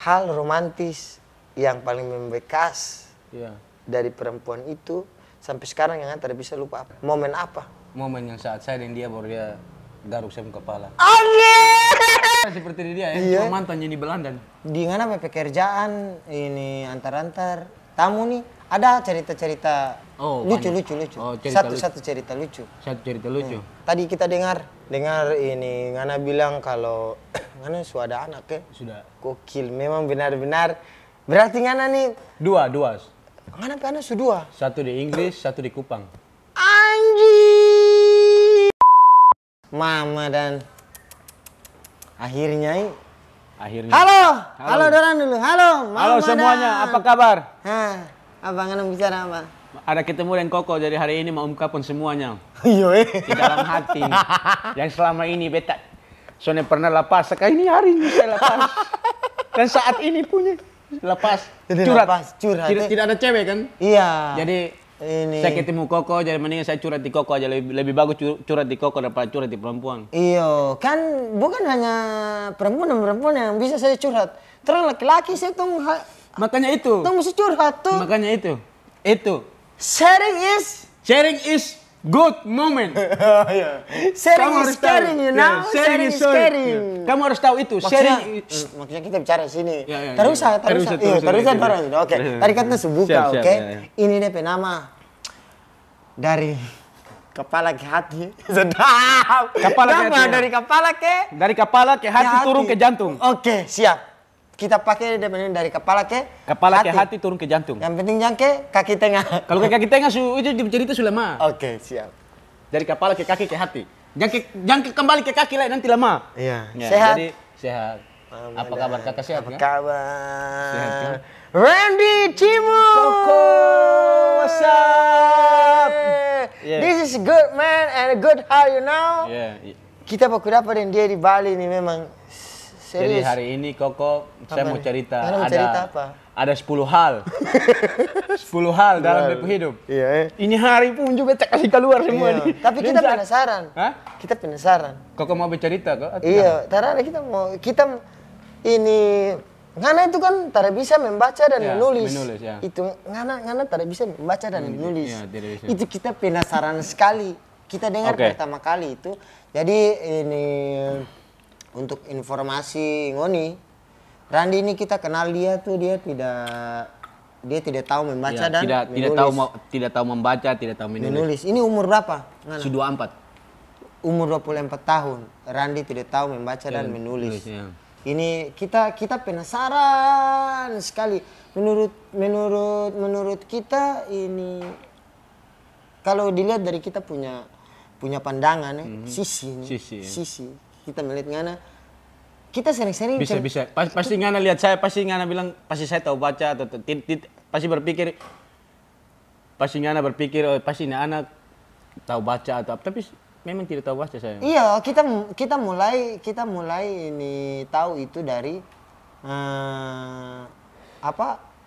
hal romantis yang paling membekas dari perempuan itu sampai sekarang yang tidak bisa lupa apa? Momen apa? Momen yang saat saya dan dia baru dia garuk saya kepala. Anjir! Seperti dia ya, mantan jadi Belanda. Di mana pekerjaan ini antar-antar tamu nih ada cerita-cerita lucu. Oh, cerita satu cerita lucu. Satu cerita lucu. Tadi kita dengar ini Ngana bilang kalau Ngana sudah ada anak ya. Sudah. Gokil, memang benar-benar. Berarti Ngana nih Dua. Ngana anak sudah. Satu di Inggris, satu di Kupang. Anjir. Mama dan akhirnya. Halo Doran dulu. Halo Halo semuanya, apa kabar? Abang Ngana bicara apa? Ada ketemu dengan Koko, jadi hari ini mau ungkapkan semuanya. Iya di dalam hati. Yang selama ini beta soalnya pernah lepas, sekali ini hari ini saya lepas. Dan saat ini punya lepas. Curhat. Tidak ada cewek kan? Iya. Jadi ini saya ketemu Koko, jadi mendingan saya curhat di Koko aja, lebih bagus curhat di Koko daripada curhat di perempuan. Iya, kan bukan hanya perempuan yang bisa saya curhat. Terus laki-laki saya tuh makanya itu. Tuh mesti curhat tuh. Makanya itu. Sharing is good moment. Sharing is caring, you know? Sharing is caring. Kamu harus tahu itu. Maksudnya kita bicara di sini. Terus. Oke. Tadi kan sebuka, oke? Ini DP nama dari kepala ke hati. Sedap. Dari kepala ke hati turun ke jantung. Oke, siap. Kita pakai dari kepala ke hati turun ke jantung. Yang penting jangke kaki tengah. Kalau ke kaki tengah itu cerita sudah lama. Oke, siap. Dari kepala ke kaki ke hati. Jangke kembali ke kaki lah nanti lama. Iya. Ya, sehat. Jadi sehat. Apa kabar kakak, sehat? Apa kabar? Sehat kan? Randy Cimu. Koko, what's up? This is good man and a good how you know. Kita baku dapat dengan dia di Bali ini memang. Jadi hari ini Koko, saya mau cerita. Ada 10 hal. 10 hal dalam hidup. Iya. Ini hari pun juga tak kasih keluar semua nih. Tapi kita penasaran. Kita penasaran. Koko mau bercerita kok? Iya, karena kita ini Ngana itu kan tidak bisa membaca dan menulis. Itu Ngana tidak bisa membaca dan menulis. Itu kita penasaran sekali. Kita dengar pertama kali itu. Jadi ini untuk informasi Ngoni, Randy ini kita kenal dia tuh dia tidak tahu membaca dan menulis. Tidak tahu membaca, tidak tahu menulis. Ini umur berapa? Sudah 24. Umur 24 tahun. Randy tidak tahu membaca dan menulis. Ini kita penasaran sekali. Menurut kita ini kalau dilihat dari kita punya pandangan sisi. Kita melihat Ngana, kita sering-sering bisa. Pasti Ngana lihat saya, pasti Ngana bilang pasti saya tahu baca atau pasti Ngana berpikir pasti ini anak tahu baca atau tapi memang tidak tahu baca saya. Iya, kita mulai ini tahu itu dari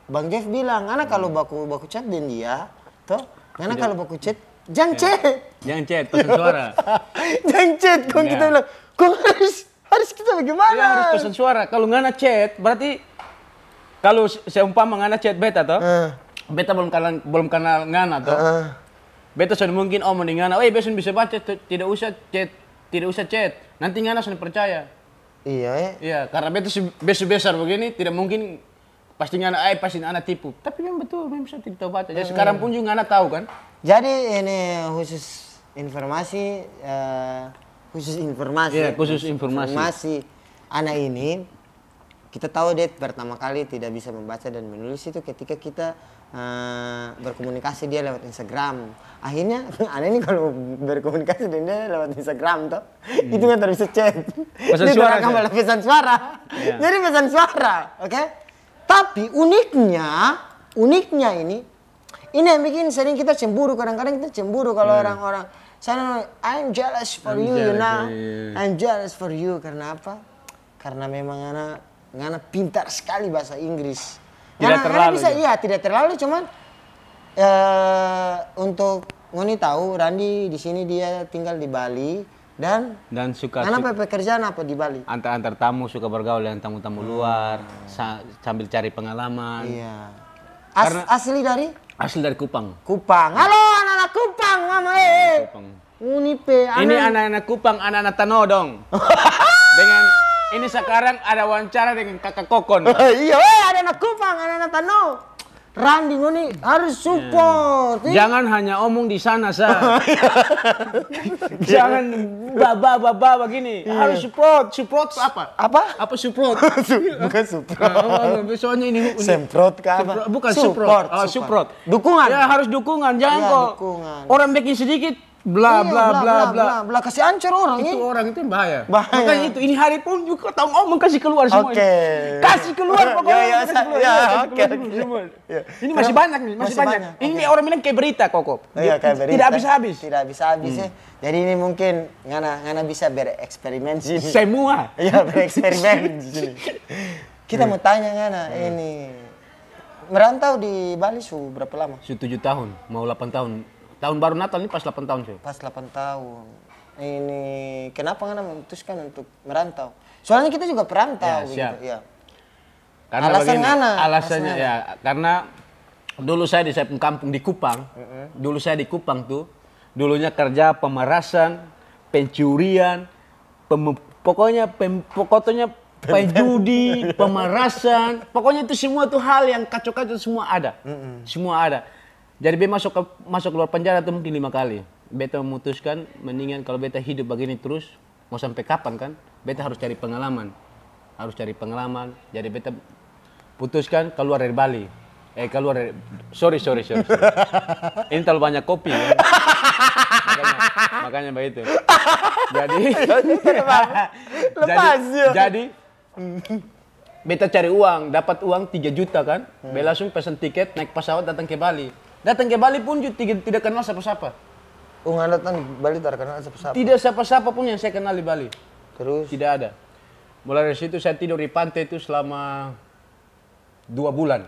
Bang Jeff bilang, Ngana kalau baku chat dengan dia, toh Ngana kalau baku chat jangan chat pesan suara. Jangan chat, kita bilang, kok harus kita bagaimana? Ya, harus pesan suara. Kalau Ngana chat, berarti kalau seumpama Ngana chat beta toh, beta belum kenal Ngana toh. Beta sudah mungkin omong dengan Ngana, besok bisa baca, tidak usah chat. Nanti Ngana sudah percaya. Iya, karena beta besar begini, tidak mungkin pasti Ngana tipu. Tapi memang betul, memang bisa tidak tahu baca. Jadi sekarang pun juga Ngana tahu kan. Jadi ini khusus informasi. Khusus informasi. Anak ini kita tahu dia pertama kali tidak bisa membaca dan menulis itu ketika kita berkomunikasi dia lewat Instagram. Akhirnya anak ini kalau berkomunikasi dengan dia lewat Instagram toh, itu nggak bisa chat. Pesan suara. Pesan suara. Jadi pesan suara, oke? Tapi uniknya ini yang bikin sering kita cemburu. Kadang-kadang kita cemburu kalau orang-orang sana, I'm jealous for you, you know. I'm jealous for you. Karena apa? Karena memang Ngana pintar sekali bahasa Inggris. Tidak terlalu. Tidak terlalu, cuman untuk Ngoni tahu, Randy di sini dia tinggal di Bali. Dan suka pekerjaan apa di Bali? Antar tamu, suka bergaul dengan tamu-tamu luar, sambil cari pengalaman. Iya. Asli dari? Asli dari Kupang. Kupang. Halo anak-anak Kupang, mama Kupang. Unipe. Ini anak-anak Kupang, anak-anak Tanodong. Dengan ini sekarang ada wawancara dengan kakak Kokon. Iya, ada anak Kupang, anak-anak Tano. Randi ngoni harus support. Jangan hanya omong di sana sah. Jangan baba begini. Harus support. Support apa? Apa support? Bukan support. Soalnya ini semprot kah apa? Bukan support. Support. Dukungan. Ya harus dukungan. Jangan kok. Orang bikin sedikit bla kasih ancur orang itu orang itu bahaya. Makanya itu ini hari pun juga tahu ngomong kasih keluar semua. Kasih keluar pokoknya. Ini masih banyak nih, masih banyak. Ini orang bilang kayak berita kok. Tidak habis-habis. Tidak habis-habis ya. Jadi ini mungkin ngana bisa bereksperimen sini. Semua. Iya, bereksperimen di sini. Kita mau tanya ngana ini merantau di Bali berapa lama? 7 tahun, mau 8 tahun. Tahun baru Natal ini pas 8 tahun sih. Pas 8 tahun. Ini kenapa ngana memutuskan untuk merantau? Soalnya kita juga perantau gitu. Ya. Karena alasannya ya karena dulu saya di kampung di Kupang. Dulu saya di Kupang tuh dulunya kerja pemerasan, pencurian, pokoknya penjudi, pemerasan, pokoknya itu semua tuh hal yang kacau-kacau semua ada. Semua ada. Jadi beta masuk keluar penjara tuh mungkin 5 kali. Beta memutuskan mendingan kalau beta hidup begini terus mau sampai kapan kan? Beta harus cari pengalaman. Jadi beta putuskan keluar dari Bali. Keluar dari sorry. Ini terlalu banyak kopi ya. makanya begitu. Jadi beta cari uang, dapat uang 3 juta kan? Beta langsung pesan tiket naik pesawat datang ke Bali. Datang ke Bali pun tidak kenal siapa-siapa. Nggak datang di Bali tidak kenal siapa-siapa? Tidak siapa-siapa pun yang saya kenal di Bali. Terus? Tidak ada. Mulai dari situ saya tidur di pantai itu selama 2 bulan.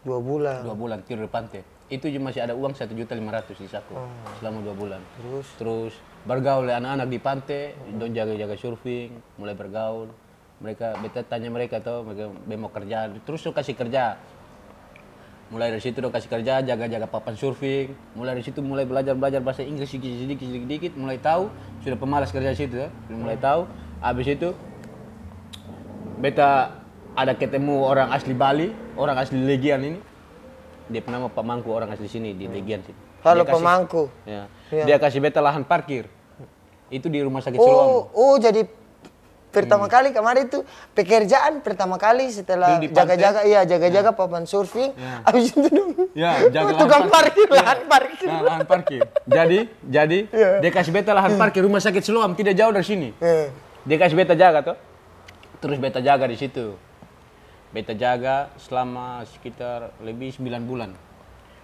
2 bulan? 2 bulan tidur di pantai. Itu masih ada uang 1.500.000 di saku. Selama 2 bulan. Terus bergaul dengan anak-anak di pantai, don jaga-jaga surfing, mulai bergaul. Beta tanya mereka tuh, mereka mau kerja, terus kasih kerja. Mulai dari situ kasih kerja, jaga-jaga papan surfing. Mulai dari situ mulai belajar bahasa Inggris sedikit, mulai tahu. Sudah pemalas kerja di situ ya, mulai tahu. Habis itu beta ada ketemu orang asli Bali, orang asli Legian ini. Dia nama Pak Mangku, orang asli sini di Legian sih. Halo Pak Mangku. Ya. Dia kasih beta lahan parkir. Itu di rumah sakit Siloam. Jadi pertama kali kemarin itu pekerjaan pertama kali setelah jaga-jaga papan surfing. Habis itu dong. Ya, jaga tukang parkir, lahan parkir. Jadi dia kasih beta lahan parkir rumah sakit Siloam tidak jauh dari sini. Dia kasih beta jaga tuh. Terus beta jaga di situ. Beta jaga selama sekitar lebih 9 bulan.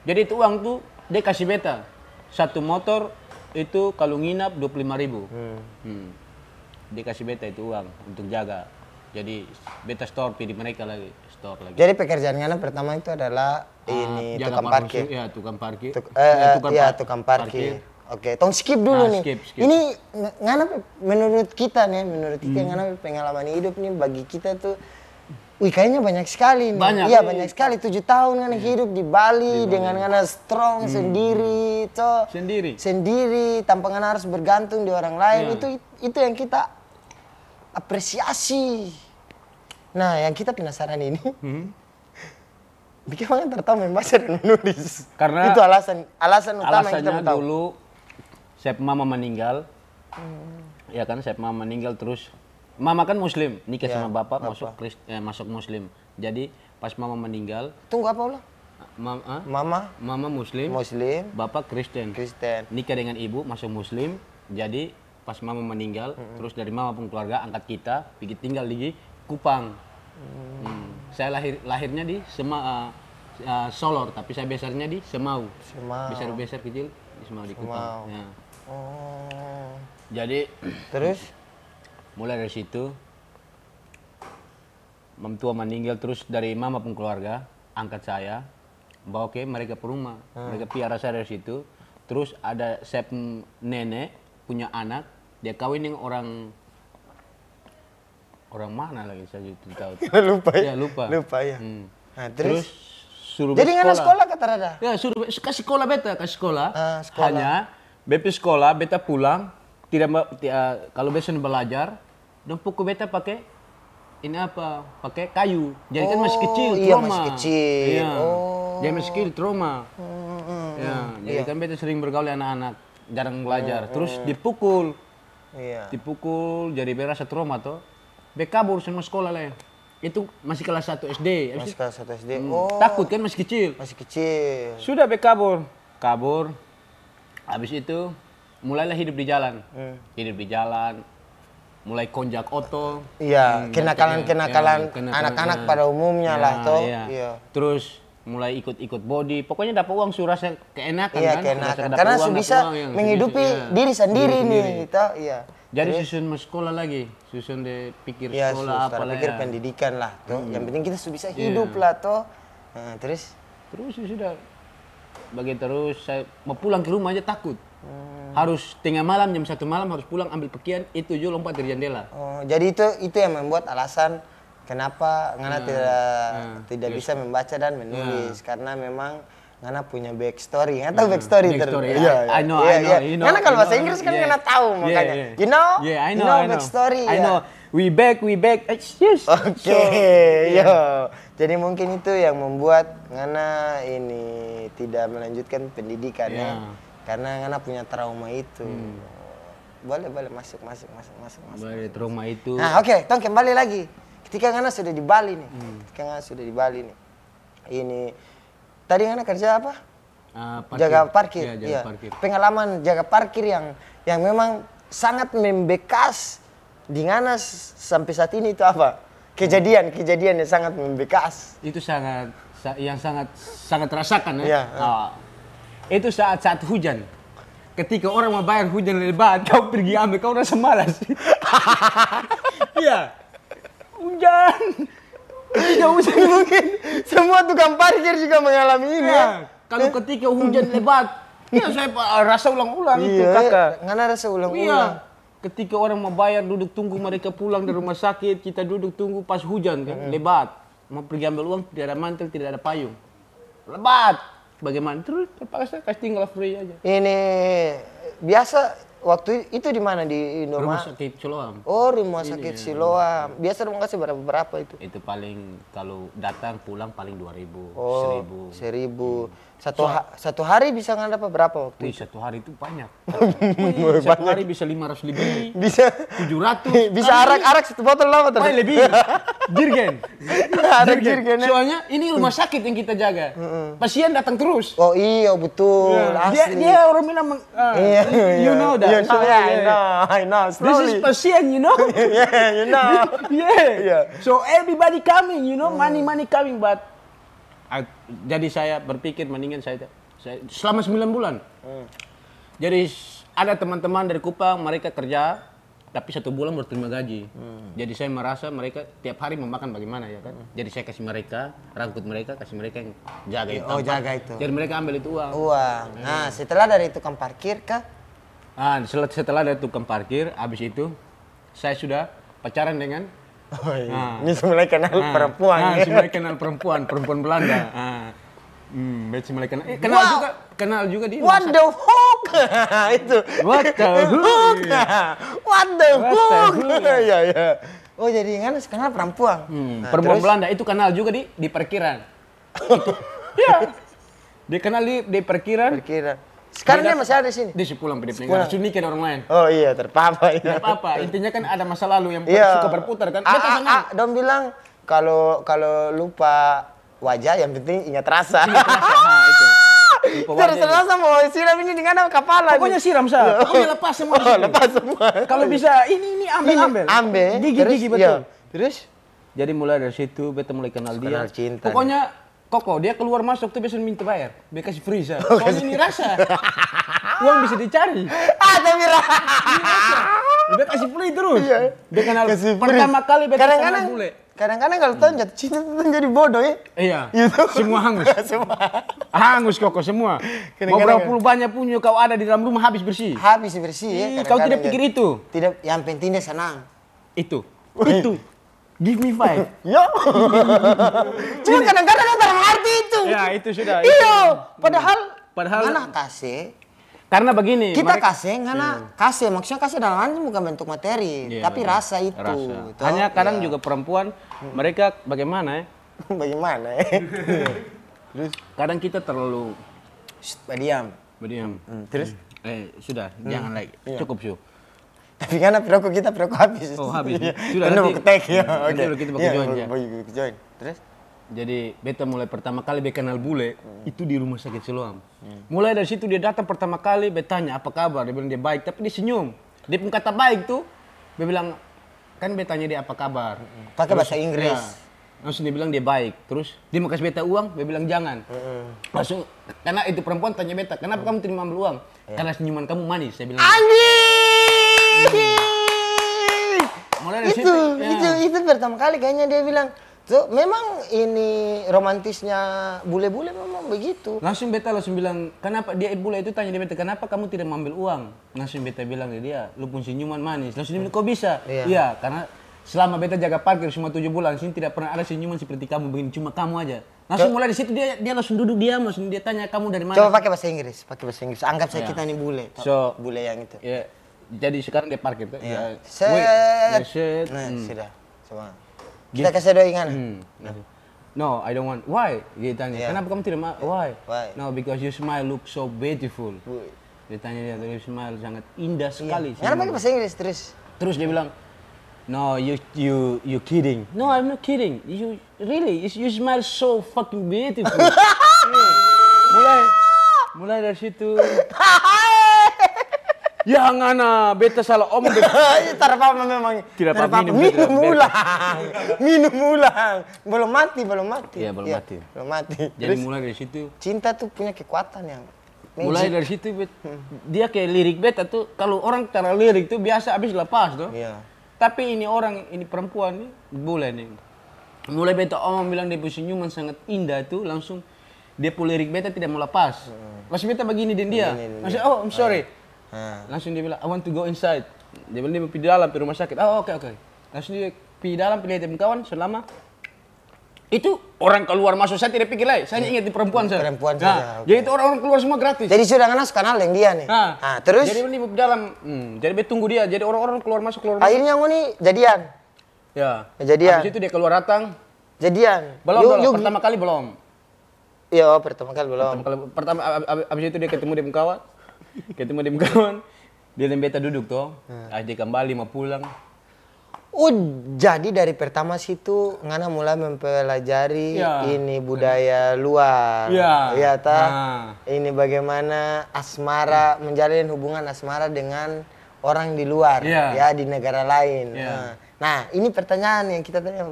Jadi itu uang tuh dia kasih beta. Satu motor itu kalau nginap 25.000. Dia kasih beta itu uang untuk jaga. Jadi beta store di mereka lagi. Jadi pekerjaan ngana pertama itu adalah tukang parkir. Ya, tukang parkir. Tukang parkir. Oke, tong skip dulu nih. Skip. Ini ngana menurut kita ngana pengalaman hidup nih bagi kita tuh kayaknya banyak sekali nih. Banyak sekali. 7 tahun ngana hidup di Bali dengan ngana strong sendiri, sendiri tanpa ngana harus bergantung di orang lain. Itu yang kita apresiasi. Nah, yang kita penasaran ini, bagaimana tertahu membaca dan menulis? Karena itu alasan utama yang kita mau tahu. Dulu saya mama meninggal, ya kan, saya mama meninggal terus. Mama kan Muslim, nikah sama bapak masuk Muslim. Jadi pas mama meninggal. Tunggu apa ulah? Mama Muslim, bapak Kristen. Nikah dengan ibu masuk Muslim. Jadi pas mama meninggal, terus dari mama pun keluarga angkat kita, pergi tinggal di Kupang. Saya lahirnya di Solor, tapi saya besarnya di Semau. Besar kecil di Semau di Kupang. Ya. Jadi terus mulai dari situ mam tua meninggal, terus dari mama pun keluarga angkat saya, bawa ke mereka ke rumah. Mereka piara saya dari situ. Terus ada nenek punya anak Dia kawin dengan orang mana lagi saya itu tahu. Lupa ya. Ya, lupa. Lupa ya. Nah, terus suruh jadi ngana sekolah kata rada? Ya, suruh kasih sekolah beta, kasih sekolah. Sekolah. Hanya BP sekolah, beta pulang, kalau besok belajar, dan pukul beta pakai ini apa? Pakai kayu. Jadi kan masih kecil, iya, trauma. masih kecil. Iya. Jadi masih kecil, trauma. Ya, jadi kan beta sering bergaul dengan anak-anak, jarang belajar. Terus dipukul. Iya. Dipukul, jadi berasa trauma tuh. Beta kabur sama sekolah lah. Itu masih kelas 1 SD. Masih kelas 1 SD. Takut kan masih kecil. Masih kecil. Sudah beta kabur. Habis itu mulailah hidup di jalan. Hidup di jalan. Mulai konjak oto. Iya, kenakalan anak-anak pada umumnya lah toh. Iya. Terus mulai ikut body. Pokoknya dapat uang rasa keenakan iya, kan. Keenakan. Karena bisa menghidupi diri sendiri nih kita. Iya. Jadi susun sekolah lagi, susun de pikir ya, sekolah apa lah pikir pendidikan lah toh. Yang penting kita bisa hidup lah toh. Nah, terus sudah terus saya mau pulang ke rumah aja takut. Harus tengah malam jam 1 malam harus pulang ambil pakaian itu juga lompat dari jendela. Jadi itu yang membuat alasan kenapa Ngana tidak bisa membaca dan menulis karena memang Ngana punya backstory. Ngana tahu backstory I know. Ngana kalau bahasa Inggris kan Ngana tahu makanya. You know? Yeah, I know. Backstory. I know. We back. Yes. Oke, yo. Jadi mungkin itu yang membuat Ngana ini tidak melanjutkan pendidikan ya. Karena Ngana punya trauma itu. Boleh masuk. Boleh trauma itu. Nah, oke, tong kembali lagi. Ketika Ngana sudah di Bali nih. Ini tadi Ngana kerja apa? Jaga parkir. Jaga parkir. Pengalaman jaga parkir yang memang sangat membekas di Ngana sampai saat ini itu apa? Kejadian yang sangat membekas. Itu sangat rasakan ya. Iya. Itu saat hujan. Ketika orang mau bayar hujan lebat, kau pergi ambil, kau rasa malas. Iya. Hujan. Tidak usah mungkin. Semua tukang parkir juga mengalami ini. Ya. Kalau ketika hujan lebat, ya saya rasa ulang-ulang itu kakak. Ngana rasa ulang-ulang. Iya. Ketika orang mau bayar duduk tunggu mereka pulang dari rumah sakit, kita duduk tunggu pas hujan kan, lebat. Mau pergi ambil uang, tidak ada mantel, tidak ada payung. Lebat. Bagaimana? Terus terpaksa kasih tinggal free aja. Ini biasa waktu itu di mana di Rumah sakit Siloam. Oh, rumah sakit Siloam. Biasa rumah kasih berapa itu? Itu paling kalau datang pulang paling 2.000, 1.000. Satu hari bisa nggak dapat berapa waktu? Satu hari itu banyak. Satu hari bisa 500 lebih. Bisa 700. Bisa arak satu botol lama terus. Lebih. Jirgen. Jirgen. Soalnya ini rumah sakit yang kita jaga. Pasien datang terus. Oh iya betul. Dia orang bilang you know that. I know. This is patient, you know. Yeah, you know. Yeah. So everybody coming, you know, money coming, but jadi saya berpikir mendingan saya selama 9 bulan. Jadi ada teman-teman dari Kupang, mereka kerja tapi 1 bulan baru terima gaji. Jadi saya merasa mereka tiap hari memakan bagaimana ya kan. Jadi saya kasih mereka, rangkut mereka, kasih mereka yang jaga itu. Oh, jaga itu. Jadi mereka ambil itu uang. Nah, setelah dari tukang parkir kah? Setelah dari tukang parkir, habis itu saya sudah pacaran dengan ini mulai kenal perempuan. Mulai kenal perempuan Belanda. Mulai kenal juga di. What the fuck? Itu. What the fuck? Ya. Oh jadi kan kenal perempuan. Perempuan Belanda itu kenal juga di parkiran. Iya. Dia kenal di parkiran. Sekarang dia masih ada di sini. Dia pulang langsung nikah orang lain. Oh iya, terpapa. Tidak apa-apa. Intinya kan ada masa lalu yang suka berputar kan. Dong bilang kalau lupa wajah yang penting ingat rasa. Itu. Terus rasa mau siram ini dengan kepala. Pokoknya siram sah. Pokoknya lepas semua. Lepas semua. Kalau bisa ini ambil. Gigi betul. Terus? Jadi mulai dari situ beta mulai kenal dia. Kenal cinta. Pokoknya Koko, dia keluar masuk tuh biasanya minta bayar. Dia kasih free sah. Soalnya ini rasa. Uang bisa dicari. Tapi dia kasih free terus. Dia kenal pertama kali beta kenal bule. kadang-kadang kalau tahun jatuh cinta tuh jadi bodoh ya. Iya. Gitu. Semua hangus. Semua. Hangus koko semua. Mau berapa puluh banyak punya kau ada di dalam rumah habis bersih. Habis bersih ya. Kau tidak pikir itu? Tidak, yang penting dia senang. Itu. Give me 5. Ya. Cuma kadang-kadang dia tak mengerti itu. Ya, itu sudah. Iya. Padahal anak kasih. Karena begini. Kita kasih, karena kasih. Maksudnya kasih dalam hal bukan bentuk materi. Tapi rasa itu. Rasa. Hanya kadang juga perempuan, mereka bagaimana ya? Bagaimana ya? Terus kadang kita terlalu berdiam. Terus? Sudah, jangan lagi. Cukup sih. Tapi karena perokok kita habis. Oh, habis. Sudah nanti ketek ya. Oke. Kita pakai join ya. Join. Terus? Jadi beta mulai pertama kali beta kenal bule itu di rumah sakit Siloam. Mulai dari situ dia datang pertama kali, beta tanya apa kabar, dia bilang dia baik, tapi dia senyum. Dia pun kata baik tuh, dia bilang kan beta tanya dia apa kabar. Pakai bahasa Inggris. Ya, langsung dia bilang dia baik. Terus dia mau kasih beta uang, dia bilang jangan. Langsung karena itu perempuan tanya beta, kenapa kamu tidak ambil uang? Karena senyuman kamu manis, saya bilang. Anjing! Mulai dari situ. Itu pertama kali kayaknya dia bilang. So, memang ini romantisnya bule-bule memang begitu. Langsung beta bilang, kenapa dia bule itu tanya dia beta, kenapa kamu tidak mengambil uang? Langsung beta bilang ke dia, lu pun senyuman manis. Langsung dia bilang, kok bisa? Iya, karena selama beta jaga parkir semua 7 bulan, sini tidak pernah ada senyuman seperti kamu begini, cuma kamu aja. Langsung mulai di situ dia langsung duduk diam, langsung dia tanya kamu dari mana? Coba pakai bahasa Inggris. Anggap saya kita nih bule. So, bule yang itu. Ya, jadi sekarang dia parkir tuh. Iya. Sudah. Coba. Kita kasih doingan. No, I don't want. Why? Dia tanya. Kenapa kamu tidak mau? Why? No, because your smile look so beautiful. Dia tanya dia, your smile sangat indah sekali. Kenapa pakai bahasa Inggris terus? Terus dia bilang, no, you kidding. No, I'm not kidding. You really, you smile so fucking beautiful. Mulai dari situ. Ya ngana, beta salah omong. Tidak apa-apa memang. Tidak apa-apa, minum ulang. Belum mati. Iya, belum mati. Jadi mulai dari situ. Cinta tuh punya kekuatan yang magic. Mulai dari situ, dia kayak lirik beta tuh. Kalau orang cara lirik tuh biasa habis lepas tuh. Iya. Tapi ini perempuan nih, boleh nih. Mulai beta omong bilang dia punya senyuman sangat indah tuh, langsung dia pun lirik beta tidak mau lepas. Masih beta begini dan dia. Masih, oh I'm sorry. Langsung dia bilang, I want to go inside. Dia bilang dia mau pergi dalam di rumah sakit. Oh oke. Langsung dia pergi dalam, pilih tim kawan selama. Itu orang keluar masuk, saya tidak pikir lagi. Saya ingat di perempuan saya. Perempuan saja. Jadi itu orang keluar semua gratis. Jadi sudah kenal yang dia nih. Terus? Jadi dia di dalam. Jadi dia tunggu dia. Jadi orang-orang keluar masuk. Akhirnya ini jadian. Ya. Jadian. Habis itu dia keluar datang. Jadian. Belum. Pertama kali belum. Iya, pertama kali belum. Habis itu dia ketemu dia kawan. Dia dan beta duduk toh. Dia kembali mau pulang. Oh, jadi dari pertama situ Ngana mulai mempelajari ini budaya luar. Iya ini bagaimana asmara, menjalin hubungan asmara dengan orang di luar, ya di negara lain. Nah, ini pertanyaan yang kita tanya.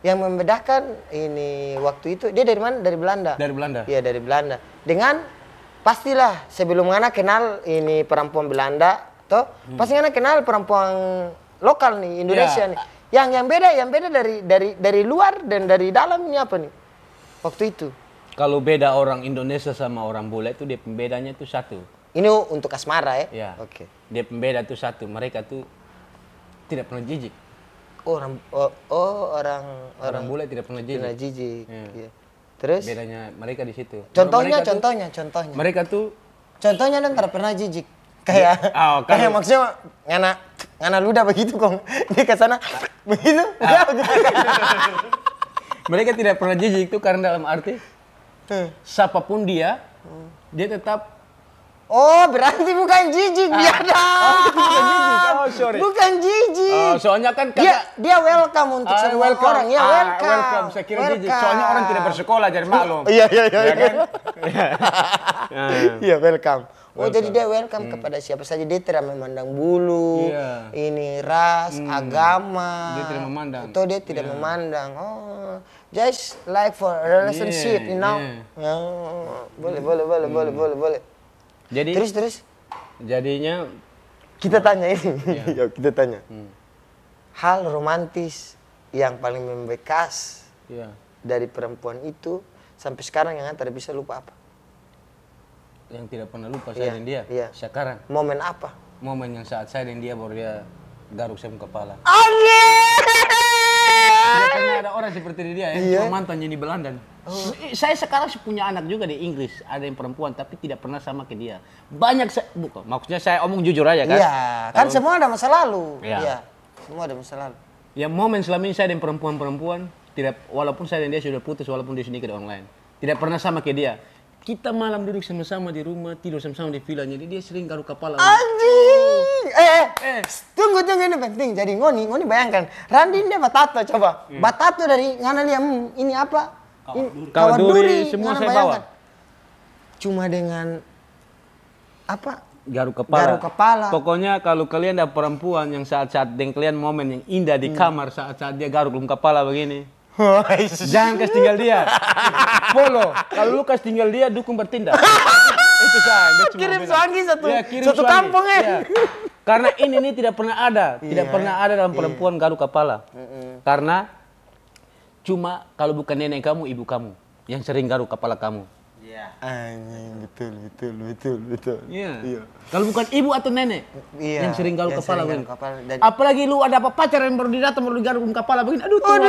Yang membedakan ini waktu itu dia dari mana? Dari Belanda. Dari Belanda. Iya, dari Belanda. Dengan pastilah sebelum Ngana kenal ini perempuan Belanda, toh pasti Ngana kenal perempuan lokal nih Indonesia nih. Yang beda dari luar dan dari dalam ini apa nih? Waktu itu. Kalau beda orang Indonesia sama orang bule itu dia pembedanya itu satu. Ini untuk asmara ya? Iya. Oke. Dia pembeda itu satu. Mereka tuh tidak pernah jijik. Orang bule tidak pernah jijik. Tidak jijik. Iya. Terus? Bedanya mereka di situ. Contohnya. Mereka tuh. Contohnya dan tidak pernah jijik. Kayak maksudnya ngana ludah begitu kong dia ke sana begitu. Mereka tidak pernah jijik itu karena dalam arti siapapun dia tetap. Oh, berarti bukan jijik dia dah. Bukan jijik. Oh, sorry. Bukan jijik. Soalnya kan dia welcome untuk semua orang. Ya, welcome. Saya kira jijik. Soalnya orang tidak bersekolah jadi maklum. Iya kan? Iya, welcome. Oh, jadi dia welcome kepada siapa saja. Dia tidak memandang bulu, ini ras, agama. Dia tidak memandang. Atau dia tidak memandang. Oh, just like for relationship, you know. Boleh. Jadi terus. Jadinya kita tanya ini. Yuk, kita tanya. Hal romantis yang paling membekas Iya. dari perempuan itu sampai sekarang yang tidak bisa lupa apa? Yang tidak pernah lupa saya dan dia. Iya. Sekarang. Momen apa? Momen yang saat saya dan dia baru dia garuk saya kepala. Tidak pernah ada orang seperti dia ya. Mantan jadi Belanda. Saya sekarang punya anak juga di Inggris. Ada yang perempuan tapi tidak pernah sama ke dia. Banyak bukan. Maksudnya saya omong jujur aja kan. Iya. Kan semua ada masa lalu. Iya. Semua ada masa lalu. Ya momen selama ini saya dan perempuan-perempuan tidak, walaupun saya dan dia sudah putus, walaupun dia nikah di online, tidak pernah sama ke dia. Kita malam duduk sama-sama di rumah, tidur sama-sama di villa, jadi dia sering garuk kepala. Anjing! Tunggu ini penting. Jadi ngoni bayangkan, Randi dia batato coba. Batato dari ngana dia ini apa? Kawat duri semua saya bawa. Cuma dengan apa? Garuk kepala. Pokoknya kalau kalian ada perempuan yang saat-saat dengan kalian momen yang indah di kamar saat-saat dia garuk kepala begini. Jangan kasih tinggal dia. Follow. Kalau lu kasih tinggal dia, dukung bertindak. Itu saya. Kirim suami satu kampung ya. Karena ini tidak pernah ada. Tidak pernah ada dalam perempuan garuk kepala. Karena cuma kalau bukan nenek kamu, ibu kamu yang sering garuk kepala kamu. Anjing, betul. Iya. Kalau bukan ibu atau nenek yang sering garuk kepala begini. Dan Apalagi lu ada apa pacar yang baru datang baru digaruk kepala begini. Aduh Tuhan.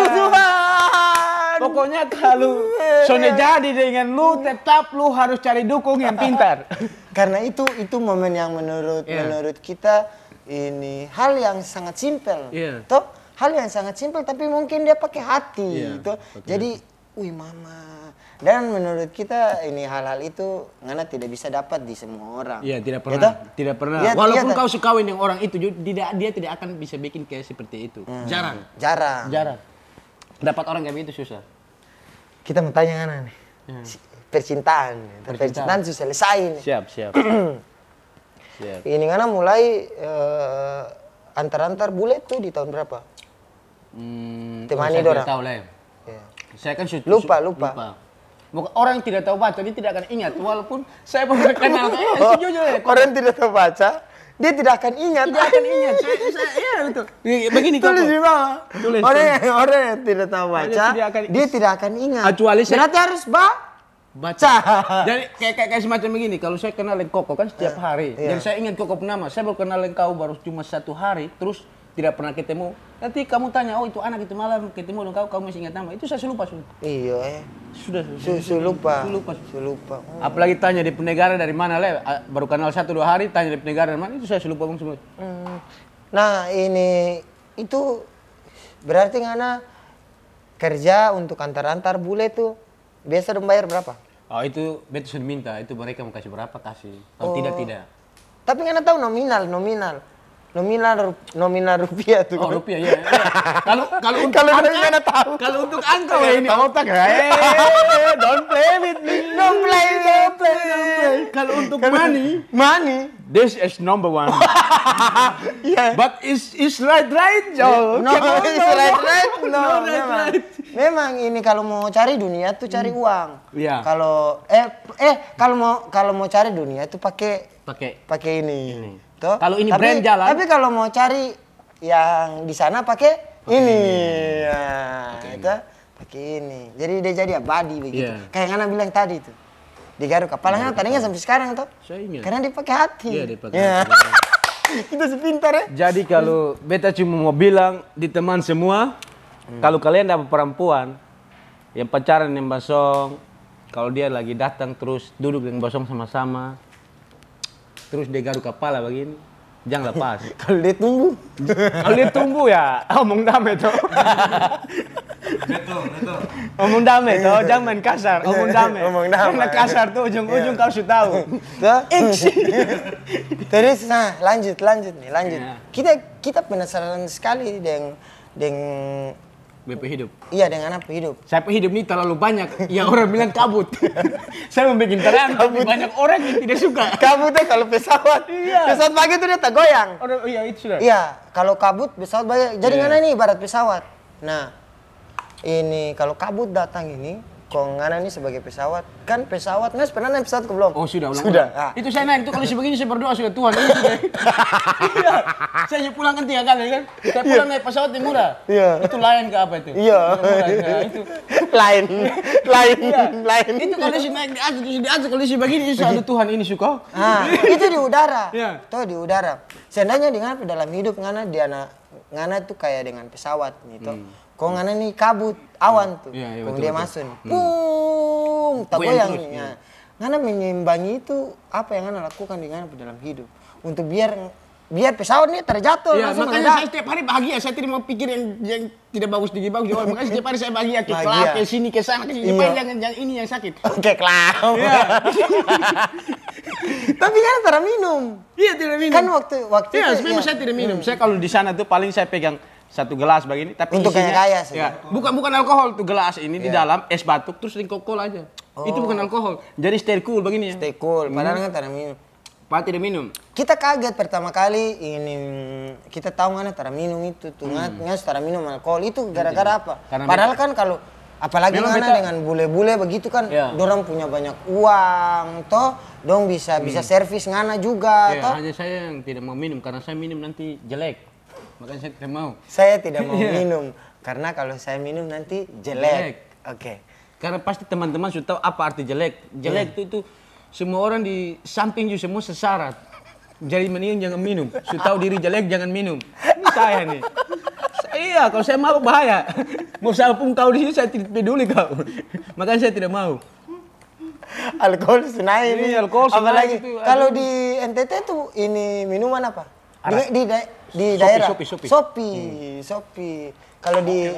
Pokoknya kalau soalnya jadi dengan lu tetap lu harus cari dukung yang pintar. Karena itu momen yang menurut kita ini hal yang sangat simpel. Toh, hal yang sangat simpel tapi mungkin dia pakai hati. Jadi, wih mama. Dan menurut kita ini hal-hal itu ngana tidak bisa dapat di semua orang. Iya, tidak pernah. Tidak pernah. Walaupun kau sekawin dengan orang itu, dia tidak akan bisa bikin kayak seperti itu. Jarang. Dapat orang kayak begitu susah. Kita mau tanya ngana nih. Percintaan sudah selesai nih. Siap. Ini ngana mulai antar-antar bule tuh di tahun berapa? Temani dorang. Tahu lah. Saya kan lupa. Orang yang tidak tahu baca, dia tidak akan ingat. Walaupun saya pernah kenal. Orang yang tidak tahu baca, dia tidak akan ingat. Iya, betul. Begini kok. Tulis di bawah. Orang yang tidak tahu baca, dia tidak akan ingat. Kecuali saya. Berarti harus baca. Jadi kayak semacam begini. Kalau saya kenalin Koko kan setiap hari. Dan saya ingat Koko nama. Saya baru kenalin kau baru cuma 1 hari. Terus tidak pernah ketemu. Nanti kamu tanya, oh itu anak itu malam ketemu dengan kau masih ingat nama. Itu saya lupa. Iya. Sudah lupa. Apalagi tanya di negara dari mana le? Baru kenal 1-2 hari tanya di negara dari mana itu saya lupa semua. Nah ini itu berarti ngana kerja untuk antar-antar bule tuh biasa dong bayar berapa? Oh itu betul sudah minta itu mereka mau kasih berapa kasih. Kalau tidak. Tapi ngana tahu nominal rupiah tuh. Oh rupiah ya. Kalau untuk angka tahu. Kalau untuk angka ini otak ya. Don't play with me. Don't play. Kalau untuk money, this is number 1. But is right, Joe? No, right. No, memang ini kalau mau cari dunia tuh cari uang. Iya. Kalau mau cari dunia tuh pakai ini. Kalau ini brand jalan. Tapi kalau mau cari yang di sana pakai ini. Pakai ini. Jadi dia jadi abadi begitu. Kayak Ngana bilang tadi tuh. Digaruk kepalanya tadinya sampai sekarang tuh. Saya ingat. Karena dia pakai hati. Iya, dia pakai hati. Kita sepintar ya. Jadi kalau beta cuma mau bilang di teman semua, kalau kalian dapat perempuan yang pacaran dengan Basong, kalau dia lagi datang terus duduk dengan Basong sama-sama, terus dia garuk kepala begini, jangan lepas. Kalau dia tumbuh ya, omong damai toh. Betul. Omong damai toh, jangan main kasar. Omong damai. Karena kasar tuh ujung-ujung kau sudah tahu. Terus lanjut nih. Kita penasaran sekali dengan BP hidup. Iya, dengan apa hidup? Saya hidup ini terlalu banyak. Ya orang bilang kabut. Saya mau bikin terang, tapi banyak orang yang tidak suka. Kabut tuh kalau pesawat. Iya. Pesawat pagi itu dia tak goyang. Oh, iya itu sudah. Iya, kalau kabut pesawat banyak. Jadi mana ini ibarat pesawat. Nah, ini kalau kabut datang ini, kong ngana nih sebagai pesawat. Kan pesawat, Mas pernah naik pesawat ke belum? Oh sudah, Sudah. Nah. Itu saya naik, itu kalau sebegini saya berdoa sudah Tuhan. Ini sudah. Iya. Saya pulang kan 3 kali kan. Saya pulang naik pesawat yang murah. Iya. Itu Lion ke apa itu? Iya. Nah, itu. Lain. Itu kalau si naik di atas kalau si begini itu ada Tuhan ini suka. Itu di udara. Iya. Tuh di udara. Seandainya dengan dalam hidup ngana ngana tuh kayak dengan pesawat gitu. Kok ngana nih kabut awan tuh. Iya, Kok dia masuk. Pung, tak goyangnya. Ngana menyeimbangi itu apa yang ngana lakukan di ngana dalam hidup untuk biar pesawat ini terjatuh. Ya, makanya saya setiap hari bahagia. Saya tidak mau pikir yang tidak bagus juga. Makanya setiap hari saya bahagia ke kelab, ke sini, ke sana, ke sini. Jangan ini yang sakit. Oke, kelab. Iya. Tapi kan tidak minum. Iya, tidak minum. Kan waktu itu. Memang saya tidak minum. Saya kalau di sana tuh paling saya pegang 1 gelas begini, tapi untuk kaya sih. Ya, bukan alkohol tuh gelas ini di dalam es batuk terus Coca-Cola aja. Itu bukan alkohol. Jadi stay cool begini ya. Stay cool. Padahal kan tidak minum. Tidak minum. Kita kaget pertama kali ini kita tahu ngana tidak minum itu tuh nggak tidak minum alkohol itu gara-gara apa? Padahal kan kalau apalagi ngana dengan bule-bule begitu kan, dorang punya banyak uang toh, dong bisa servis ngana juga toh. Hanya saya yang tidak mau minum karena saya minum nanti jelek. Makanya saya tidak mau. Saya tidak mau minum karena kalau saya minum nanti jelek. Oke. Karena pasti teman-teman sudah tahu apa arti jelek. Jelek itu semua orang di samping juga semua sesarat. Jadi mending jangan minum. Sudah tahu diri jelek jangan minum. Ini saya nih. Iya, kalau saya mabuk bahaya. Mau salpung kau di sini saya tidak peduli kau. Makanya saya tidak mau. Alkohol senai ini. Alkohol senai. Apalagi kalau di NTT tuh ini minuman apa? Di daerah Sopi. Kalau di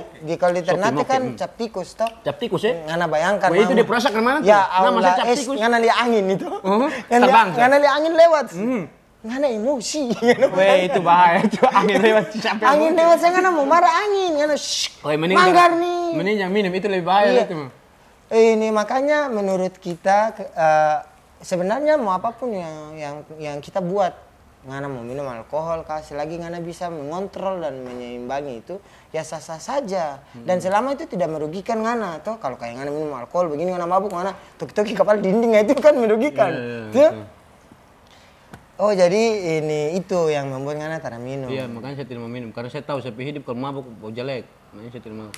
Ternate kan cap tikus toh. Cap tikus ya? Ngana bayangkan. Itu di Prosak kemana tuh? Ya, aula es ngana lihat angin itu. Ngana lihat angin lewat. Ngana emosi. Weh, itu bahaya itu angin lewat siapa? Angin lewat saya ngana mau marah angin ngana. Manggar nih. Mending yang minum itu lebih bahaya itu. Ini makanya menurut kita sebenarnya mau apapun yang kita buat, ngana mau minum alkohol kasih lagi ngana bisa mengontrol dan menyeimbangi itu ya sah-sah saja. Dan selama itu tidak merugikan ngana toh. Kalau kayak ngana minum alkohol begini ngana mabuk ngana toki-toki kepala dinding itu kan merugikan. Oh jadi itu yang membuat ngana tidak minum. Iya makanya saya tidak mau minum karena saya tahu saya hidup kalau mabuk mau jelek. Makanya saya tidak mau.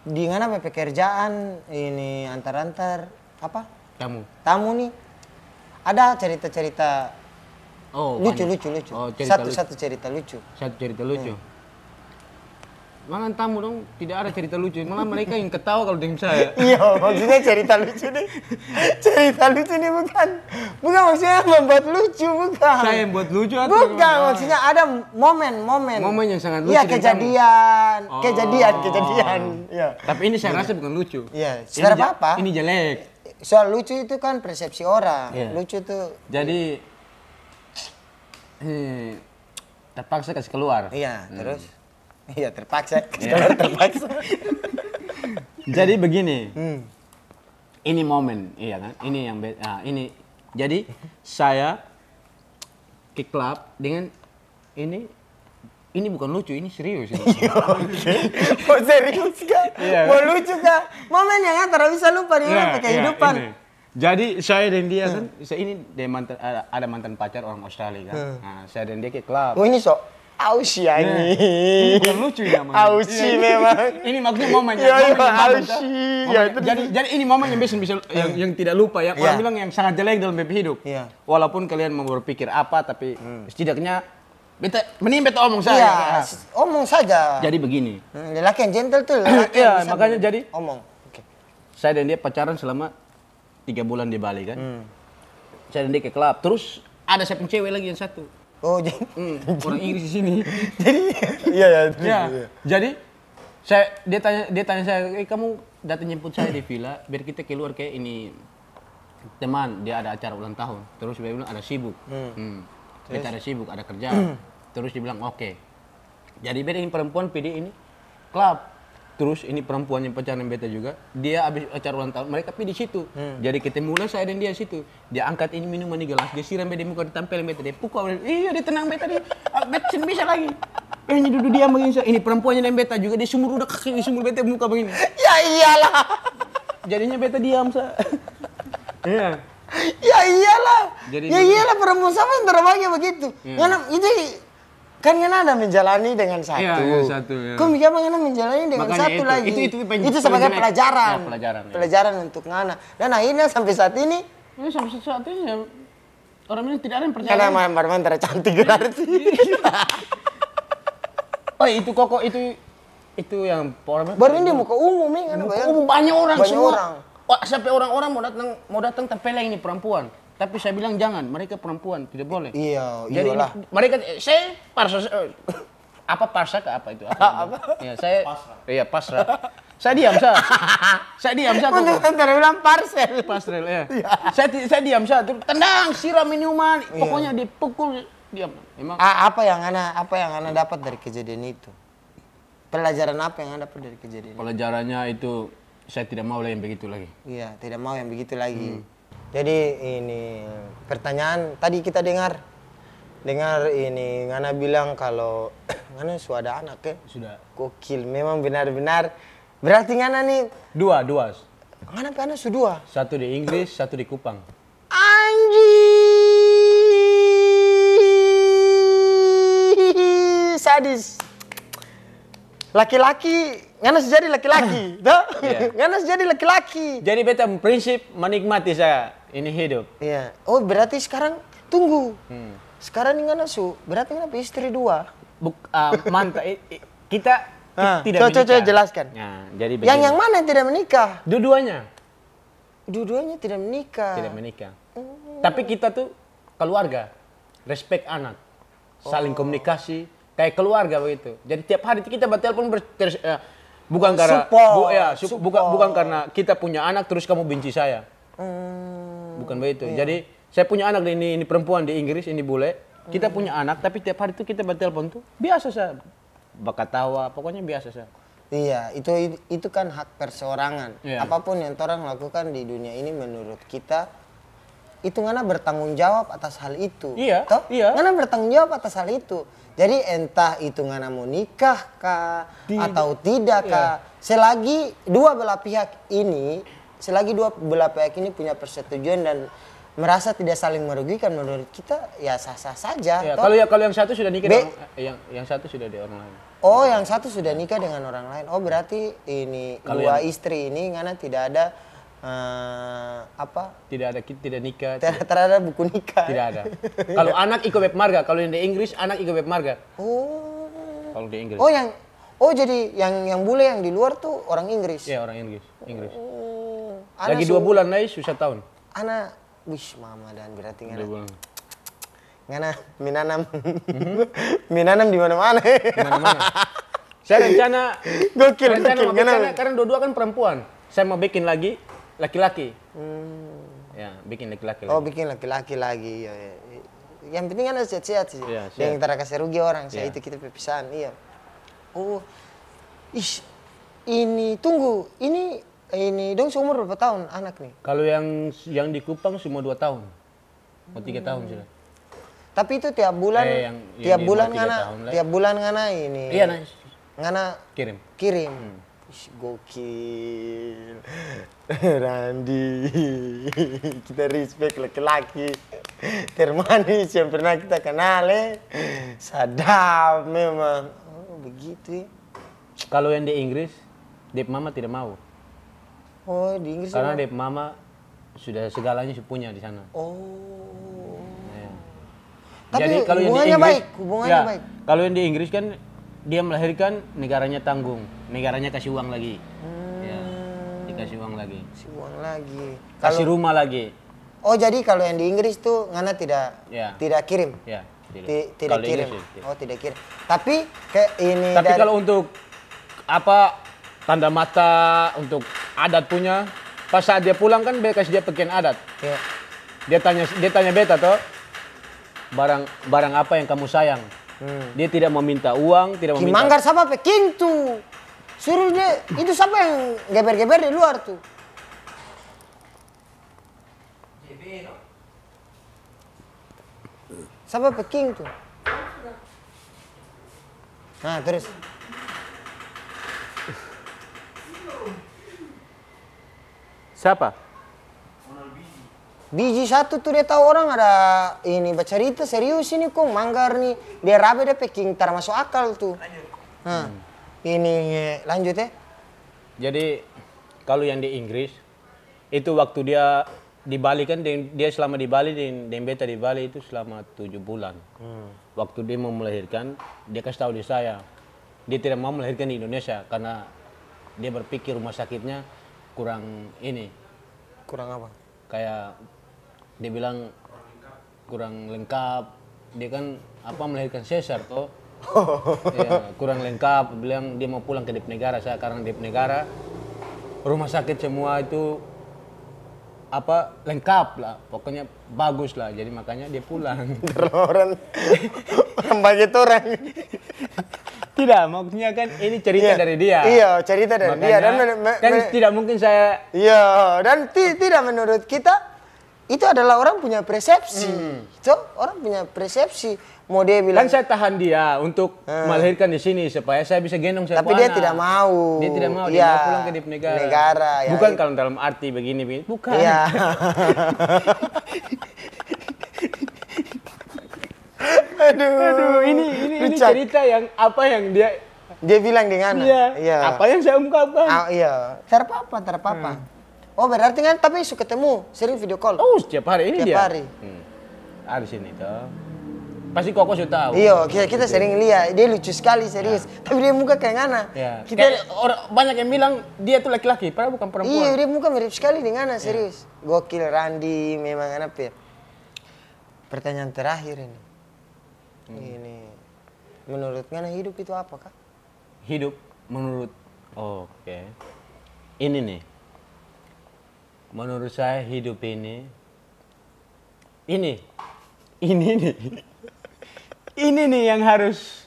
Di ngana pekerjaan ini antar-antar apa? Tamu nih. Ada cerita-cerita lucu. Oh, satu cerita lucu. Satu cerita lucu. Malah tamu dong tidak ada cerita lucu. Malah mereka yang ketawa kalau dengan saya. Iya, maksudnya cerita lucu nih. Cerita lucu nih bukan maksudnya membuat lucu bukan. Saya yang buat lucu atau bukan, maksudnya ada momen. Momen yang sangat lucu. Iya, kejadian. Iya. Tapi ini saya rasa bukan lucu. Iya, secara apa? Ini jelek. Soal lucu itu kan persepsi orang. Lucu itu. Jadi terpaksa kasih keluar. Iya, terus. Iya, terpaksa. Terpaksa. Jadi begini. Ini momen, iya kan? Ini yang ini. Jadi saya ke klub dengan ini bukan lucu, ini serius. Oh serius kah? Iya. Mau lucu kah? Momen yang antara bisa lupa di kehidupan. Jadi saya dan dia kan, ini ada mantan pacar orang Australia kan. Nah, saya dan dia ke klub. Oh ini Ausi ini. Bukan lucu ya, Ausi memang. Ini maksudnya momennya. Ausi. Jadi ini momen yang bisa yang tidak lupa ya. Orang bilang yang sangat jelek dalam hidup. Walaupun kalian mau berpikir apa, tapi setidaknya mending beta omong saja. Iya, omong saja. Jadi begini. Lelaki yang gentle tuh. Iya, makanya jadi omong. Saya dan dia pacaran selama 3 bulan di Bali kan. Saya dan dia ke klub. Terus ada saya cewek lagi yang satu. Oh, jadi orang Inggris di sini. Jadi iya. Jadi dia tanya saya, kamu datang jemput saya di villa biar kita keluar kayak ini teman dia ada acara ulang tahun. Terus dia bilang ada sibuk. Kita ada sibuk, ada kerja. Terus dia bilang oke. Jadi beda ini perempuan PD ini klub. Terus ini perempuan yang pacaran beta juga, dia habis acara ulang tahun, mereka pergi di situ. Jadi ketemu lah saya dan dia situ. Dia angkat ini minuman di gelas, dia siram beta di muka, ditampelin beta, dia pukul. Iya dia tenang beta dia, beta bisa lagi. Ini duduk dia begini, ini perempuannya dan beta juga, dia sumur udah kaki di sumur beta muka begini. Ya iyalah. jadinya beta diam sa. Iya. Ya iyalah. Jadi ya iyalah perempuan sama yang terbahagia begitu. Ngana itu kan ngana ada menjalani dengan satu. Iya, satu. Ya. Kok mikir ngana menjalani dengan makanya satu lagi. Itu sebagai pelajaran. Ya, pelajaran. Pelajaran untuk ngana. Dan akhirnya sampai saat ini. Sampai saat ini ya, orang ini tidak ada yang percaya. Karena Barman tercantik berarti. Oh itu Koko itu yang orang. Baru ini muka umum nih kan. Banyak orang banyak semua. Orang. Sampai orang-orang mau datang tempeleng ini perempuan. Tapi saya bilang jangan, mereka perempuan tidak boleh. Iya, jadi iyalah. Mereka saya parsa apa parsa ke apa itu? Apa? Ya saya pasrah. Iya pasrah. Saya diam sa. Untuk bilang parcel. Parcel ya. Saya diam sa. Tendang, siram minuman, pokoknya dipukul diam. Emang apa yang ana dapat dari kejadian itu? Pelajaran apa yang anda dapat dari kejadian? Pelajarannya itu saya tidak mau yang begitu lagi. Iya, tidak mau yang begitu lagi. Jadi ini pertanyaan tadi kita dengar ini Ngana bilang kalau Ngana sudah ada anak ya? Sudah. Gokil, memang benar-benar. Berarti Ngana nih dua. Ngana anak sudah. Satu di Inggris, satu di Kupang. Anjing, sadis. Laki-laki, Ngana jadi laki-laki, toh? Ngana jadi laki-laki. Jadi beta prinsip menikmati saya ini hidup. Iya. Oh berarti sekarang tunggu. Sekarang ini Ngana berarti Ngana istri 2. Mantap. Kita tidak menikah. Coba jelaskan. Nah, jadi yang mana yang tidak menikah? Dua-duanya. Dua-duanya tidak menikah. Tidak menikah. Tapi kita tuh keluarga, respect anak, saling komunikasi. Kayak keluarga begitu. Jadi tiap hari kita bertelepon bukan karena bukan karena kita punya anak terus kamu benci saya. Bukan begitu. Iya. Jadi saya punya anak ini perempuan di Inggris, ini bule. Kita punya anak tapi tiap hari itu kita bertelepon tuh biasa saja. Bakatawa, pokoknya biasa saja. Iya, itu kan hak perseorangan. Iya. Apapun yang orang lakukan di dunia ini menurut kita itu Ngana bertanggung jawab atas hal itu. Iya. Toh? Iya. Ngana bertanggung jawab atas hal itu. Jadi entah itu Ngana mau nikah kah atau tidak kah, selagi dua belah pihak ini punya persetujuan dan merasa tidak saling merugikan, menurut kita ya sah-sah saja. Ya, kalau yang satu sudah nikah yang satu sudah di orang lain. Oh, yang satu sudah nikah dengan orang lain. Oh, berarti ini kalau dua istri ini Ngana tidak ada tidak nikah. Tidak ada buku nikah. Tidak ada. Kalau anak ikut web marga, kalau yang di Inggris anak ikut web marga. Oh. Kalau di Inggris. Jadi yang bule yang di luar tuh orang Inggris. Iya, orang Inggris. Lagi 2 bulan lagi susah tahun. Anak, wish mama dan berarti Ngana. 2 bulan. Ngana minanam di mana-mana. Mana-mana. Saya rencana karena dua-dua kan perempuan. Saya mau bikin lagi laki-laki. Ya, bikin laki-laki. Oh, bikin laki-laki lagi. Ya. Yang penting kan sehat-sehat sih. Ya, yang terkasih rugi orang, saya itu kita perpisahan. Iya. Oh. Ini tunggu. Ini dong seumur berapa tahun anak nih? Kalau yang di Kupang semua 2 tahun. Mau 3 tahun sudah. Tapi itu tiap bulan tiap bulan Ngana ini. Iya, nice. Ngana kirim. Gokil. Randi. Kita respect laki-laki termanis yang pernah kita kenal sadap memang. Oh, begitu. Kalau yang di Inggris, Dep Mama tidak mau. Oh, di Inggris. Karena Dep Mama sudah segalanya punya di sana. Oh. Ya. Tapi jadi kalau hubungannya baik. Kalau yang di Inggris kan dia melahirkan, negaranya tanggung, negaranya kasih uang lagi. Ya, dikasih uang lagi. Kasih rumah lagi. Oh, jadi kalau yang di Inggris tuh Ngana tidak kirim. Ya, tidak kirim. Oh, tidak kirim. Tapi kalau untuk tanda mata untuk adat punya, pas saat dia pulang kan kasih dia pakaian adat. Ya. Dia tanya beta toh, barang apa yang kamu sayang? Dia tidak meminta uang, tidak meminta. Manggar siapa peking tuh? Suruh dia, itu siapa yang geber-geber di luar tuh? Siapa peking tuh? Nah, terus. Siapa? Biji satu tuh dia tahu orang ada ini bercerita serius ini kok manggar nih dia rabe dia packing termasuk akal tuh. Nah, ini lanjut ya. Jadi kalau yang di Inggris itu waktu dia di Bali kan dia selama di Bali dan beta di Bali itu selama 7 bulan. Waktu dia mau melahirkan dia kasih tahu di saya dia tidak mau melahirkan di Indonesia karena dia berpikir rumah sakitnya kurang ini. Kurang apa? Kayak dia bilang kurang lengkap. Dia kan apa melahirkan sesar toh. Ya, kurang lengkap. Bilang dia mau pulang ke DP negara. Sekarang DP negara rumah sakit semua itu apa lengkap lah. Pokoknya bagus lah. Jadi makanya dia pulang. orang banyak orang. Tidak, maksudnya kan ini cerita dari dia. Iya, cerita dari dia. Dan kan tidak mungkin saya. Iya, dan tidak menurut kita itu adalah orang punya persepsi. So, orang punya persepsi. Mau dia bilang. Kan saya tahan dia untuk melahirkan di sini supaya saya bisa gendong saya. Tapi dia tidak mau. Dia tidak mau. Dia mau pulang ke DP negara. Ya, bukan kalau dalam arti begini. Bukan. Iya. Aduh, ini cerita yang apa yang dia bilang dengan iya. Apa yang saya ungkapkan? Iya. Terpapa. Oh berarti kan tapi suka ketemu, sering video call. Oh setiap hari ini dia. Setiap hari. Ada sini toh. Pasti Koko sudah tahu. Iya, kita sering lihat. Dia lucu sekali serius. Tapi dia muka kayak Ngana. Ya. Kita banyak yang bilang dia tuh laki-laki, padahal bukan perempuan. Iya, dia muka mirip sekali dengan Ngana serius. Gokil Randi memang anak ya. Pertanyaan terakhir ini. Ini menurut Ngana hidup itu apa kak? Hidup menurut oke. Ini nih. Menurut saya hidup ini nih. Ini nih yang harus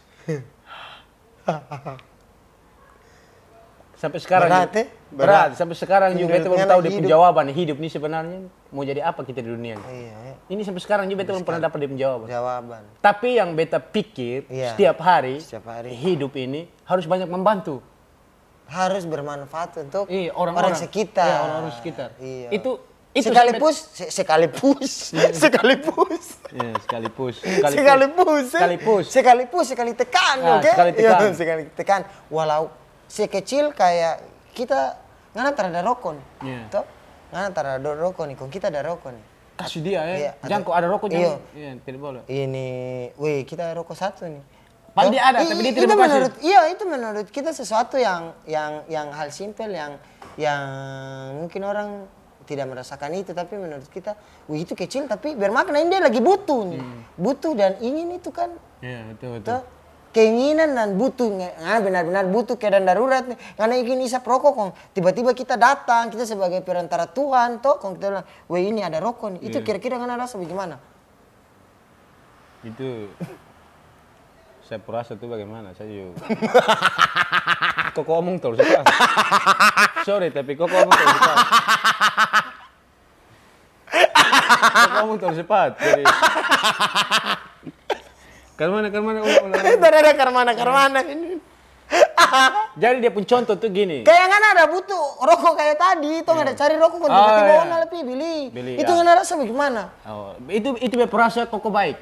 sampai sekarang berat. Sampai sekarang juga kita belum tahu dia jawaban hidup ini sebenarnya mau jadi apa kita di dunia ini. Iya. Ini sampai sekarang juga beta belum pernah dapat dia jawaban. Tapi yang beta pikir setiap hari hidup ini harus banyak membantu. Harus bermanfaat untuk orang sekitar. Iya, orang-orang sekitar. Iya. Itu sekalipus. Sekali tekan, oke? Sekali tekan. Walau sekecil kayak kita Ngana terada rokok nih. Toh? Ngana terada rokok nih, kok kita ada rokok nih. Kasih dia ya. Jangan kok ada rokok jangan. Iya, tidak boleh. Ini, kita rokok satu nih. Padahal dia ada, tapi dia tidak kasih. Iya, itu menurut kita sesuatu yang hal simpel yang mungkin orang tidak merasakan itu, tapi menurut kita, itu kecil tapi bermakna ini dia lagi butuh nih. Butuh dan ingin itu kan. Iya, betul. Keinginan dan butuh, benar-benar butuh keadaan darurat nih. Karena ingin isap rokok kong, tiba-tiba kita datang, kita sebagai perantara Tuhan, toh kong kita bilang, ini ada rokok nih. Itu kira-kira Ngana rasa bagaimana? Itu saya perasa tuh bagaimana, saya juga. Kok ngomong terus cepat. Sorry, tapi kok ngomong terus cepat. Kok ngomong terus cepat. Jadi Karmana ulang. Ada karmana ini. Jadi dia pun contoh tuh gini. Kayak Ngana ada butuh rokok kayak tadi, itu ada cari rokok tiba-tiba Ona lebih beli. Itu Ngana rasa bagaimana? Itu perasa Koko baik.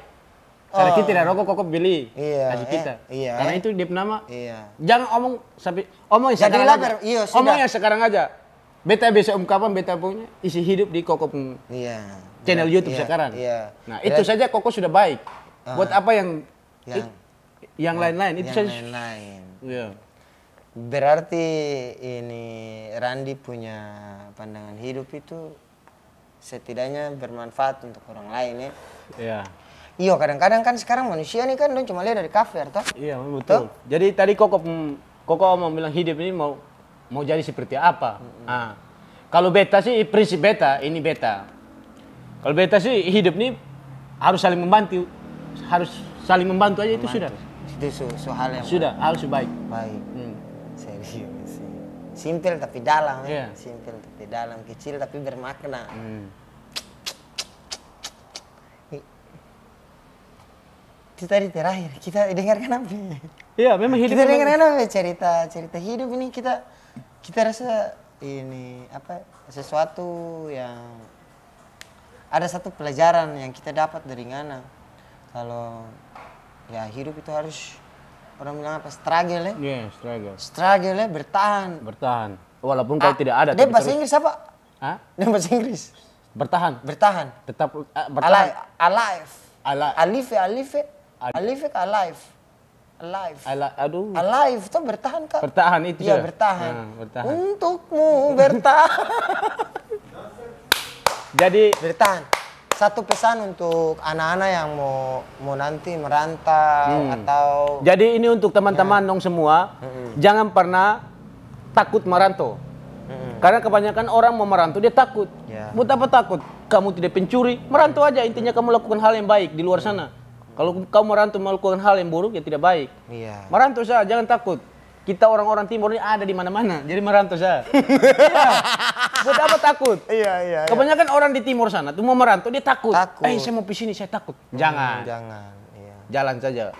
Karena kita tidak rokok, Koko beli. Kasih kita. Karena itu dia nama. Jangan omong sampai omong yang sekarang aja. Omong yang sekarang aja. Beta bisa ungkapan beta punya isi hidup di Koko channel YouTube sekarang. Nah, itu saja Koko sudah baik. Buat apa yang lain-lain itu saja. Iya. Berarti ini Randi punya pandangan hidup itu setidaknya bermanfaat untuk orang lain ya. Iya. Iya, kadang-kadang kan sekarang manusia nih kan dong cuma lihat dari cover toh. Iya, betul. Jadi tadi Koko mau bilang hidup ini mau jadi seperti apa. Kalau beta sih prinsip beta, ini beta. Kalau beta sih hidup ini harus saling membantu. Harus saling membantu aja itu sudah. Itu hal yang sudah, harus baik. Baik. Serius. Simpel tapi dalam ya. Simpel tapi dalam, kecil tapi bermakna. Itu tadi terakhir kita dengarkan apa? Iya, memang hidup. Kita dengarkan apa cerita hidup ini kita rasa ini apa sesuatu yang ada satu pelajaran yang kita dapat dari Ngana. Kalau ya hidup itu harus orang bilang apa struggle ya? Iya, struggle. Struggle ya, bertahan. Bertahan. Walaupun kalau tidak ada. Dia bahasa Inggris apa? Hah? Dia bahasa Inggris. Bertahan. Bertahan. Tetap bertahan. Alive. Alive. Alive ke alive. Alive. Aduh. Alive tuh bertahan Kak. Bertahan itu ya. Iya, bertahan. Bertahan. Untukmu bertahan. Jadi bertahan. Satu pesan untuk anak-anak yang mau nanti merantau atau jadi ini untuk teman-teman dong semua, jangan pernah takut merantau. Karena kebanyakan orang mau merantau dia takut. Buat apa takut? Kamu tidak pencuri, merantau aja. Intinya kamu lakukan hal yang baik di luar sana. Kalau kamu merantau melakukan hal yang buruk ya tidak baik. Merantau saja, jangan takut. Kita orang-orang timur ini ada di mana-mana, jadi merantau saja. Buat apa takut? Iya. Kebanyakan orang di timur sana tuh mau merantau dia takut. Saya mau ke sini saya takut. Jangan. Iya. Jalan saja.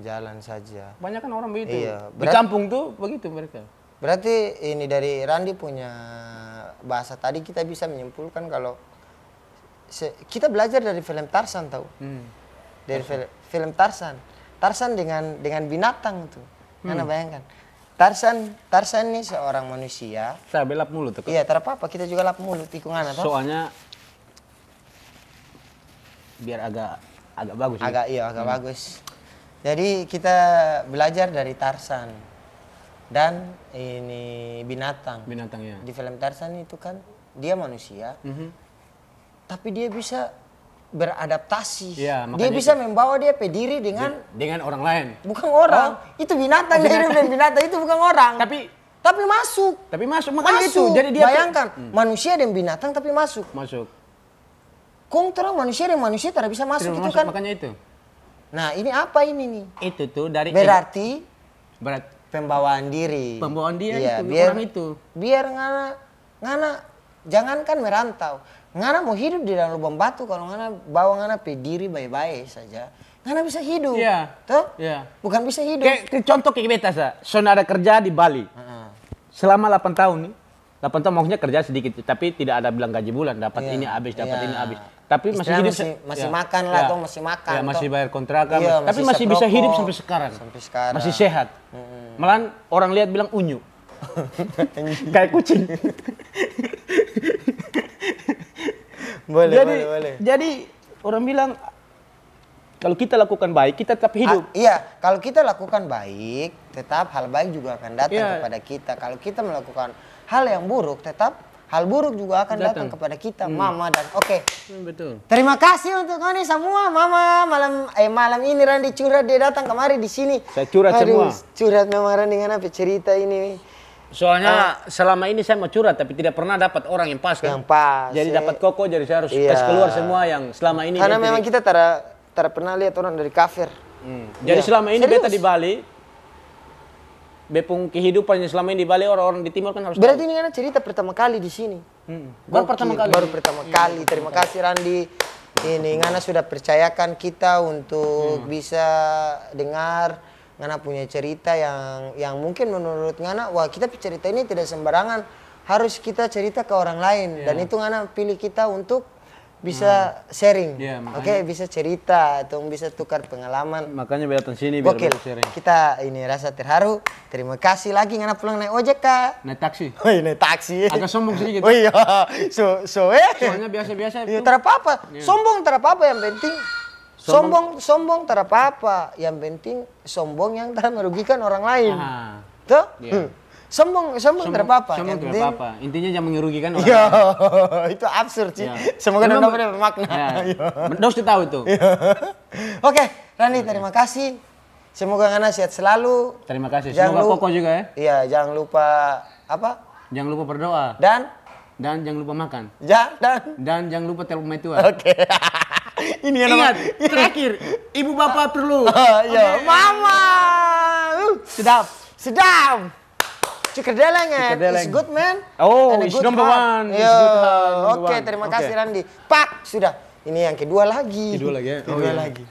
Jalan saja. Kebanyakan orang begitu. Iya. Di kampung tuh begitu mereka. Berarti ini dari Randi punya bahasa tadi kita bisa menyimpulkan kalau kita belajar dari film Tarzan tahu. Dari film Tarzan. Tarzan dengan binatang tuh. Karena bayangkan. Tarzan ini seorang manusia. Saya belap mulut tuh. Iya, terapa kita juga lap mulut tikungan atau? Soalnya biar agak bagus. Agak bagus. Jadi kita belajar dari Tarzan dan ini binatang. Binatangnya. Di film Tarzan itu kan dia manusia, tapi dia bisa beradaptasi. Ya, dia bisa membawa dia pediri dengan orang lain. Bukan orang. Itu binatang dia hidup dengan binatang itu bukan orang. Tapi masuk. Makanya itu. Jadi dia bayangkan manusia dan binatang tapi masuk. Kong terang manusia dan manusia tidak bisa masuk itu kan. Makanya itu. Nah, ini apa ini nih? Itu tuh dari berarti pembawaan diri. Pembawaan dia iya, itu orang itu. Biar ngana jangankan merantau. Ngana mau hidup di dalam lubang batu kalau ngana bawa ngana pediri baik-baik saja. Ngana bisa hidup. Iya. Tuh? Iya. Bukan bisa hidup. Contoh kayak beta sa. Soalnya ada kerja di Bali. Selama 8 tahun nih. 8 tahun maksudnya kerja sedikit tapi tidak ada bilang gaji bulan, dapat ini habis, dapat ini habis. Tapi masih hidup masih makan lah atau masih makan. Ya, masih bayar kontrakan. Tapi masih bisa hidup sampai sekarang. Masih sehat. Malahan orang lihat bilang unyu. Kayak kucing. boleh. Jadi orang bilang kalau kita lakukan baik, kita tetap hidup. Iya, kalau kita lakukan baik, tetap hal baik juga akan datang kepada kita. Kalau kita melakukan hal yang buruk, tetap hal buruk juga akan datang kepada kita, Mama dan Betul. Terima kasih untuk kalian semua, Mama. Malam ini Randi curhat, dia datang kemari di sini. Saya curhat semua. Curhat memang Randi dengan apa cerita ini. Soalnya selama ini saya mau curhat tapi tidak pernah dapat orang yang pas kan. Yang pas. Jadi dapat koko, jadi saya harus kasih keluar semua yang selama ini. Karena memang kita tidak pernah lihat orang dari kafir. Jadi selama ini beta di Bali, bepung kehidupannya selama ini di Bali orang-orang di timur kan harus. Berarti ini kan cerita pertama kali di sini. Baru pertama kali. Terima kasih Randi. Ini Ngana sudah percayakan kita untuk bisa dengar Ngana punya cerita yang mungkin menurut Ngana, wah kita cerita ini tidak sembarangan, harus kita cerita ke orang lain. Dan itu Ngana pilih kita untuk bisa sharing, bisa cerita atau bisa tukar pengalaman. Makanya datang sini biar bisa sharing. Kita ini rasa terharu. Terima kasih lagi Ngana pulang naik ojek Kak. Naik taksi. Oh iya naik taksi. Agak sombong sedikit. Oh iya, soalnya biasa-biasa. Iya tak apa-apa. Sombong tak apa-apa, yang penting sombong tak apa-apa. Yang penting sombong yang tak merugikan orang lain. Tuh? Sombong tak apa-apa. Sombong tidak apa-apa. Intinya jangan merugikan orang lain. Itu absurd sih. Semoga Anda dapat makna. Dos tahu itu. Oke, Rani terima kasih. Semoga Ngana sehat selalu. Terima kasih. Semoga koko juga ya. Iya, jangan lupa apa? Jangan lupa berdoa. Dan jangan lupa makan. Dan jangan lupa telepon mertua. Oke. Ini ingat, terakhir, ibu bapak perlu. Iya, Mama. Sedap. Cikerdeleng is good man. Oh, it's number one. Oke, terima kasih Randi. Pak, sudah. Ini yang kedua lagi. Kedua lagi ya? Kedua lagi.